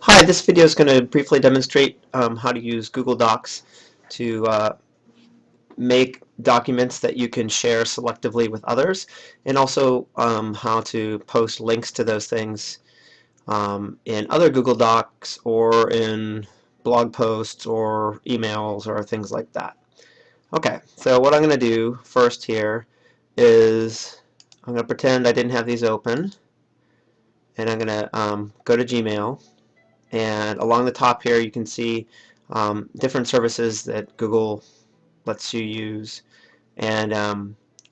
Hi, this video is going to briefly demonstrate how to use Google Docs to make documents that you can share selectively with others, and also how to post links to those things in other Google Docs or in blog posts or emails or things like that. Okay, so what I'm going to do first here is I'm going to pretend I didn't have these open, and I'm going to go to Gmail. And along the top here you can see different services that Google lets you use, and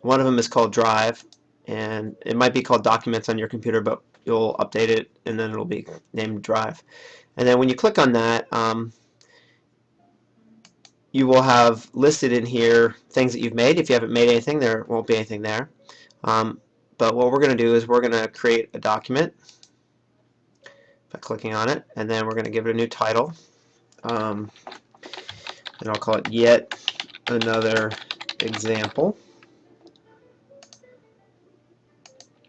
one of them is called Drive, and it might be called Documents on your computer, but you'll update it and then it'll be named Drive. And then when you click on that, you will have listed in here things that you've made. If you haven't made anything, there won't be anything there. But what we're going to do is we're going to create a document by clicking on it, and then we're going to give it a new title. And I'll call it Yet Another Example.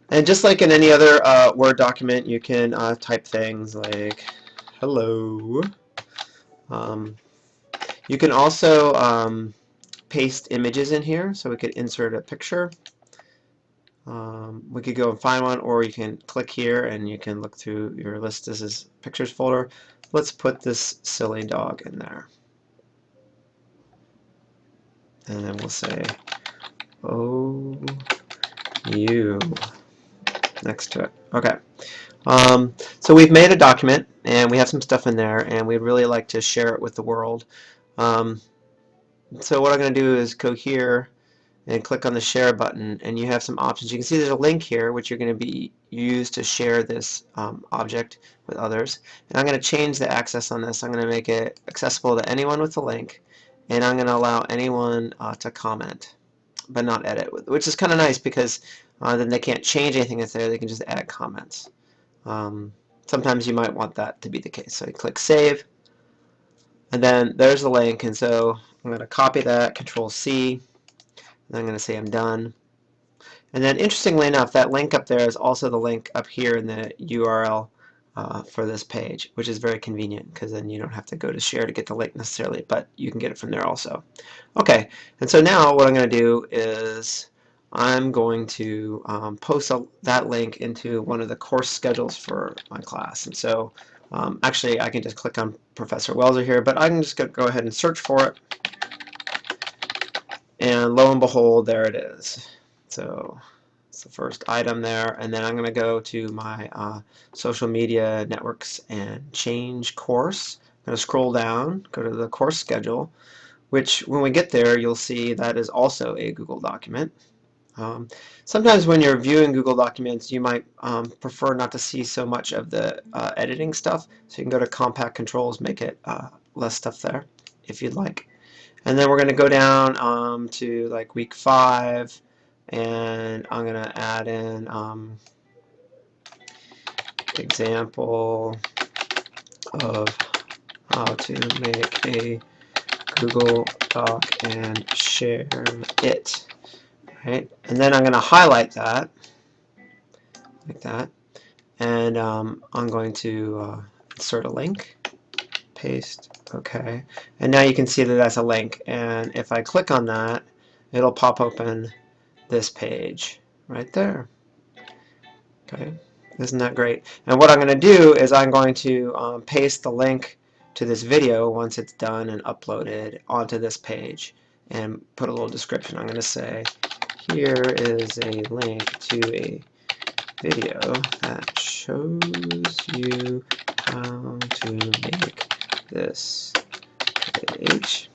And just like in any other Word document, you can type things like hello. You can also paste images in here, so we could insert a picture. We could go and find one, or you can click here and you can look through your list. This is pictures folder. Let's put this silly dog in there. And then we'll say, oh, you, next to it. Okay. So we've made a document and we have some stuff in there, and we'd really like to share it with the world. So what I'm going to do is go here and click on the share button, and you have some options. You can see there's a link here which you're going to be used to share this object with others. And I'm going to change the access on this. I'm going to make it accessible to anyone with the link, and I'm going to allow anyone to comment but not edit, which is kind of nice because then they can't change anything that's there. They can just add comments. Sometimes you might want that to be the case. So you click Save, and then there's the link, and so I'm going to copy that, Control C, and I'm going to say I'm done. And then interestingly enough, that link up there is also the link up here in the URL for this page, which is very convenient because then you don't have to go to share to get the link necessarily, but you can get it from there also. Okay, and so now what I'm going to do is I'm going to post that link into one of the course schedules for my class. And so actually I can just click on Professor Welser here, but I can just go ahead and search for it, and lo and behold, there it is. So it's the first item there, and then I'm going to go to my social media networks and change course. I'm going to scroll down, go to the course schedule, which when we get there you'll see that is also a Google document. Sometimes when you're viewing Google Documents, you might prefer not to see so much of the editing stuff, so you can go to Compact Controls, make it less stuff there if you'd like. And then we're going to go down to like week 5, and I'm going to add in example of how to make a Google Doc and share it. Right? And then I'm going to highlight that like that, and I'm going to insert a link, paste, okay, and now you can see that that's a link, and if I click on that it'll pop open this page right there. Okay, isn't that great? And what I'm going to do is I'm going to paste the link to this video once it's done and uploaded onto this page, and put a little description. I'm going to say, here is a link to a video that shows you how to make this page.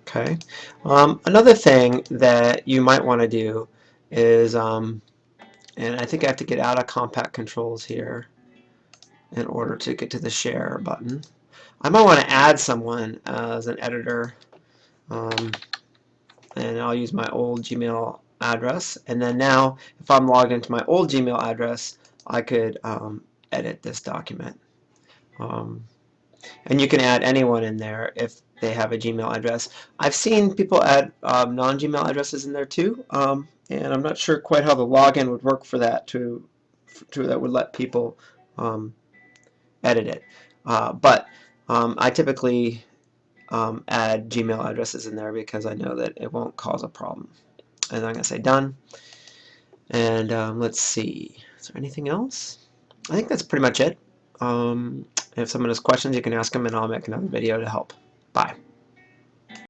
Okay. Another thing that you might want to do is, and I think I have to get out of Compact Controls here in order to get to the share button. I might want to add someone as an editor, and I'll use my old Gmail address, and then now if I'm logged into my old Gmail address I could edit this document. And you can add anyone in there if they have a Gmail address. I've seen people add non-Gmail addresses in there too, and I'm not sure quite how the login would work for that that would let people edit it. But I typically add Gmail addresses in there because I know that it won't cause a problem. And I'm going to say done. And let's see, is there anything else? I think that's pretty much it. If someone has questions, you can ask them, and I'll make another video to help. Bye.